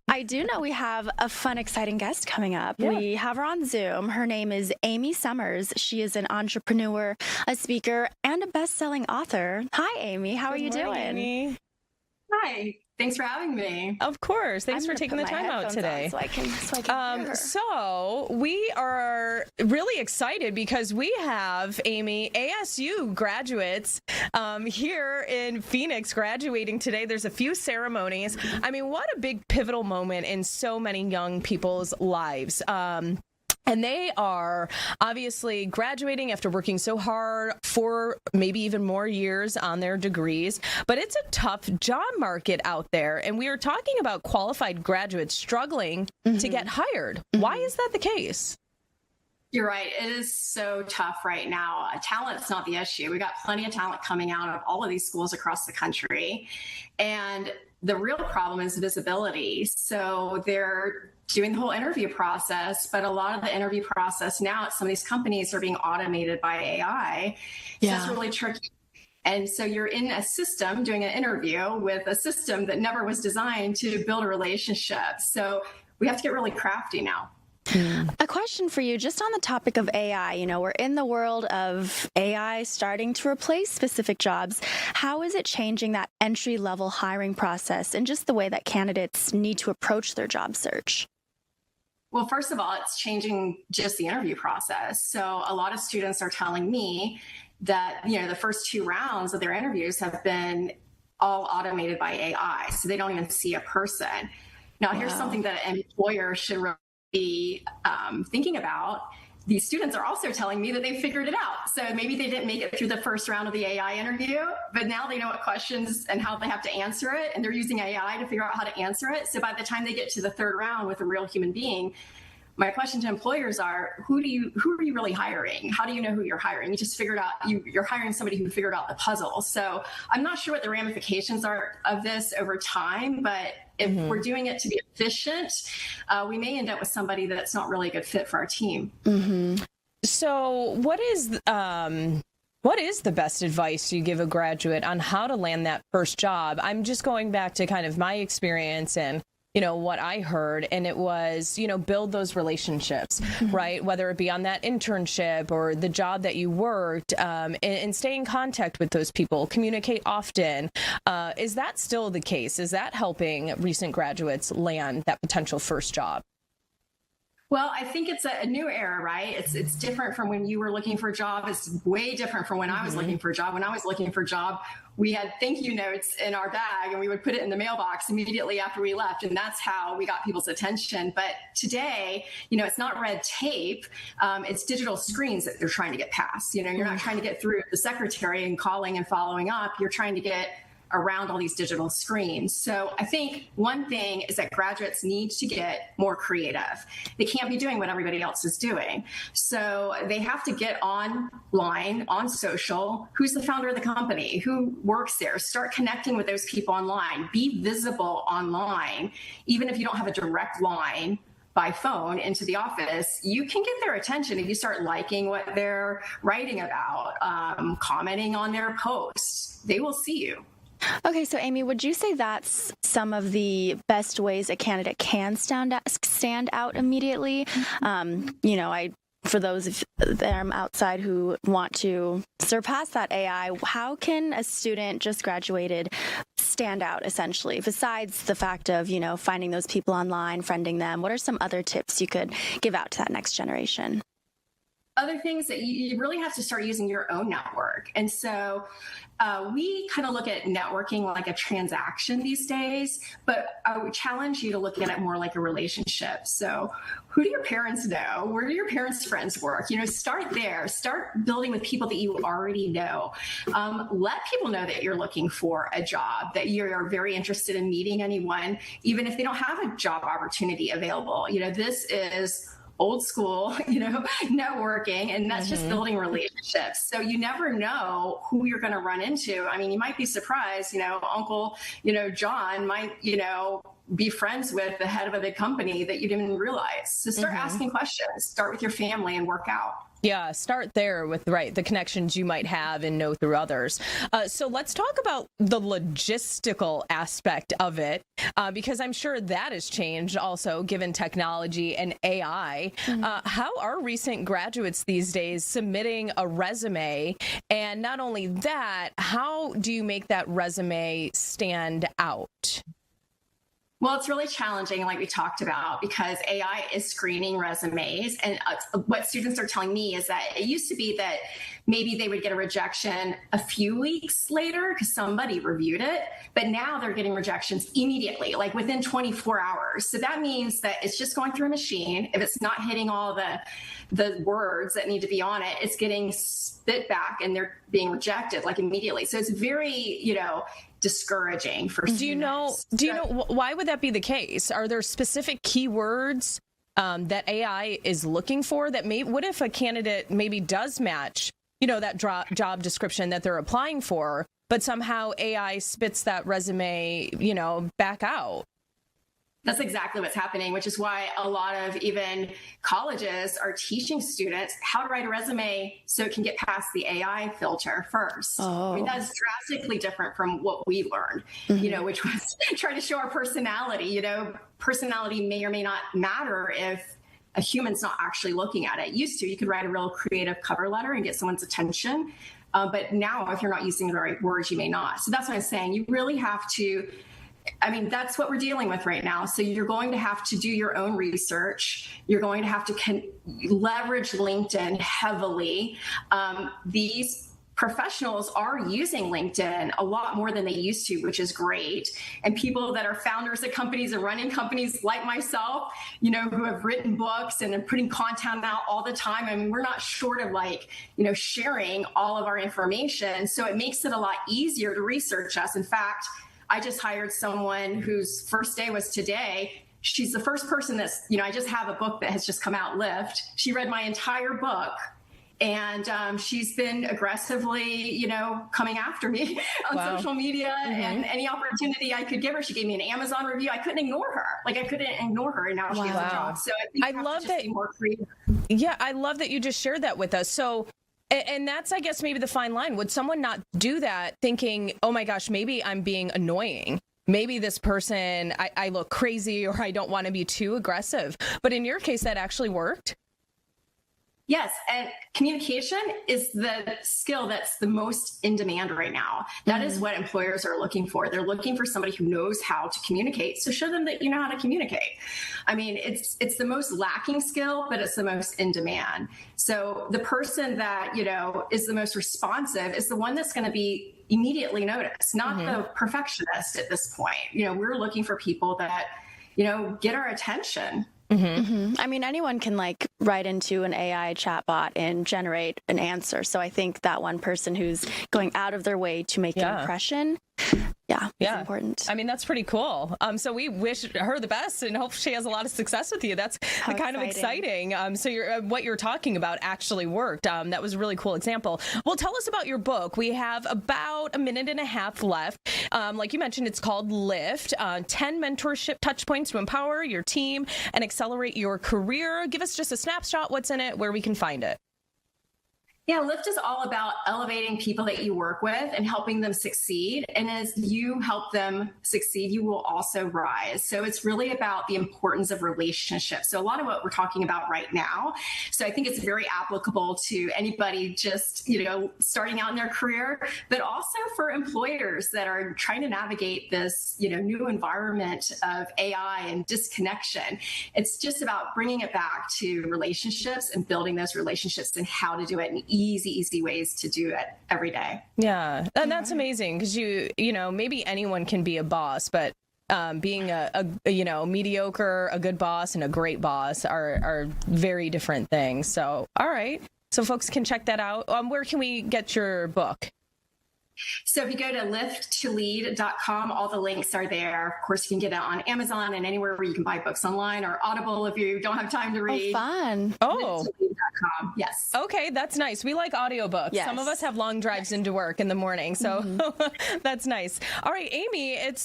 I do know we have a fun, exciting guest coming up. Yeah. We have her on Zoom. Her name is Amy Summers. She is an entrepreneur, a speaker, and a best-selling author. Hi, Amy. How are you doing? Amy. Hi. Thanks for having me. Of course. Thanks for taking the time out today. So I can hear her. So we are really excited because we have, Amy, ASU graduates here in Phoenix graduating today. There's a few ceremonies. I mean, what a big pivotal moment in so many young people's lives. And they are obviously graduating after working so hard for maybe even more years on their degrees. But it's a tough job market out there. And we are talking about qualified graduates struggling to get hired. Why is that the case? You're right. It is so tough right now. Talent's not the issue. We got plenty of talent coming out of all of these schools across the country. And the real problem is visibility. So they're doing the whole interview process, but a lot of the interview process now at some of these companies are being automated by AI. So it's really tricky. And so you're in a system doing an interview with a system that never was designed to build a relationship. So we have to get really crafty now. A question for you, just on the topic of AI. You know, we're in the world of AI starting to replace specific jobs. How is it changing that entry-level hiring process and just the way that candidates need to approach their job search? Well, first of all, it's changing just the interview process. So a lot of students are telling me that, you know, the first 2 rounds of their interviews have been all automated by AI. So they don't even see a person. Now, here's something that an employer should really be thinking about. These students are also telling me that they figured it out. So maybe they didn't make it through the first round of the AI interview, but now they know what questions and how they have to answer it. And they're using AI to figure out how to answer it. So by the time they get to the 3rd round with a real human being, my question to employers are, who are you really hiring? How do you know who you're hiring? You just figured out, you're hiring somebody who figured out the puzzle. So I'm not sure what the ramifications are of this over time, but if we're doing it to be efficient, we may end up with somebody that's not really a good fit for our team. So what is the best advice you give a graduate on how to land that first job? I'm just going back to kind of my experience and, you know, what I heard, and it was, you know, build those relationships, right? Whether it be on that internship or the job that you worked, and stay in contact with those people, communicate often. Is that still the case? Is that helping recent graduates land that potential first job? Well, I think it's a new era, right? It's different from when you were looking for a job. It's way different from when I was looking for a job. When I was looking for a job, we had thank you notes in our bag and we would put it in the mailbox immediately after we left. And that's how we got people's attention. But today, you know, it's not red tape. It's digital screens that they're trying to get past. You know, you're not trying to get through the secretary and calling and following up. You're trying to get around all these digital screens. So I think one thing is that graduates need to get more creative. They can't be doing what everybody else is doing. So they have to get online, on social. Who's the founder of the company? Who works there? Start connecting with those people online. Be visible online. Even if you don't have a direct line by phone into the office, you can get their attention if you start liking what they're writing about, commenting on their posts. They will see you. Okay, so Amy, would you say that's some of the best ways a candidate can stand out immediately? You know, for those of them outside who want to surpass that AI, how can a student just graduated stand out essentially, besides the fact of, you know, finding those people online, friending them? What are some other tips you could give out to that next generation? Other things that you really have to start using your own network. And so we kind of look at networking like a transaction these days, but I would challenge you to look at it more like a relationship. So who do your parents know? Where do your parents' friends work? You know, start there. Start building with people that you already know. Let people know that you're looking for a job, that you're very interested in meeting anyone, even if they don't have a job opportunity available. You know, this is old school, you know, networking, and that's just building relationships. So you never know who you're going to run into. I mean, you might be surprised, you know, Uncle, you know, John might, you know, be friends with the head of a big company that you didn't realize. So start asking questions, start with your family and work out. Yeah, start there with the connections you might have and know through others. So let's talk about the logistical aspect of it, because I'm sure that has changed also given technology and AI. How are recent graduates these days submitting a resume? And not only that, how do you make that resume stand out? Well, it's really challenging, like we talked about, because AI is screening resumes. And what students are telling me is that it used to be that maybe they would get a rejection a few weeks later because somebody reviewed it. But now they're getting rejections immediately, like within 24 hours. So that means that it's just going through a machine. If it's not hitting all the words that need to be on it, it's getting spit back and they're being rejected like immediately. So it's very, discouraging for students. Do you know why would that be the case? Are there specific keywords that AI is looking for that what if a candidate maybe does match, that job description that they're applying for, but somehow AI spits that resume, back out? That's exactly what's happening, which is why a lot of even colleges are teaching students how to write a resume so it can get past the AI filter first. Oh. I mean, that's drastically different from what we learned, which was trying to show our personality. Personality may or may not matter if a human's not actually looking at it. Used to, you could write a real creative cover letter and get someone's attention. But now, if you're not using the right words, you may not. So that's what I'm saying. You really have to, that's what we're dealing with right now. So you're going to have to do your own research. You're going to have to leverage LinkedIn heavily. These professionals are using LinkedIn a lot more than they used to, which is great. And people that are founders of companies and running companies like myself, who have written books and are putting content out all the time. We're not short of sharing all of our information. So it makes it a lot easier to research us. In fact, I just hired someone whose first day was today. She's the first person that's, I just have a book that has just come out, Lift. She read my entire book. And she's been aggressively, coming after me on social media and any opportunity I could give her. She gave me an Amazon review. I couldn't ignore her. And now she has a job. So I think I love that. Be more creative. Yeah, I love that you just shared that with us. So, and that's, I guess, maybe the fine line. Would someone not do that thinking, oh my gosh, maybe I'm being annoying? Maybe this person, I look crazy or I don't want to be too aggressive. But in your case, that actually worked? Yes, and communication is the skill that's the most in demand right now. That is what employers are looking for. They're looking for somebody who knows how to communicate. So show them that you know how to communicate. It's the most lacking skill, but it's the most in demand. So the person that, is the most responsive is the one that's going to be immediately noticed, not the perfectionist at this point. We're looking for people that, get our attention. Anyone can write into an AI chatbot and generate an answer. So I think that one person who's going out of their way to make an impression, is important. That's pretty cool. So we wish her the best and hope she has a lot of success with you. That's kind of exciting. So what you're talking about actually worked. That was a really cool example. Well, tell us about your book. We have about a minute and a half left. Like you mentioned, it's called Lift, 10 Mentorship Touchpoints to Empower Your Team and Accelerate Your Career. Give us just a snapshot. What's in it, where we can find it. Yeah, Lift is all about elevating people that you work with and helping them succeed. And as you help them succeed, you will also rise. So it's really about the importance of relationships. So a lot of what we're talking about right now. So I think it's very applicable to anybody just, starting out in their career, but also for employers that are trying to navigate this, new environment of AI and disconnection. It's just about bringing it back to relationships and building those relationships and how to do it in easy ways to do it every day. Yeah. And that's amazing because maybe anyone can be a boss, but being a mediocre, a good boss and a great boss are very different things. So, all right. So folks can check that out. Where can we get your book? So if you go to lifttolead.com, all the links are there. Of course, you can get it on Amazon and anywhere where you can buy books online, or Audible if you don't have time to read. Oh, fun. Oh. Lifttolead.com. Yes. Okay, that's nice. We like audiobooks. Yes. Some of us have long drives into work in the morning, so that's nice. All right, Amy, it's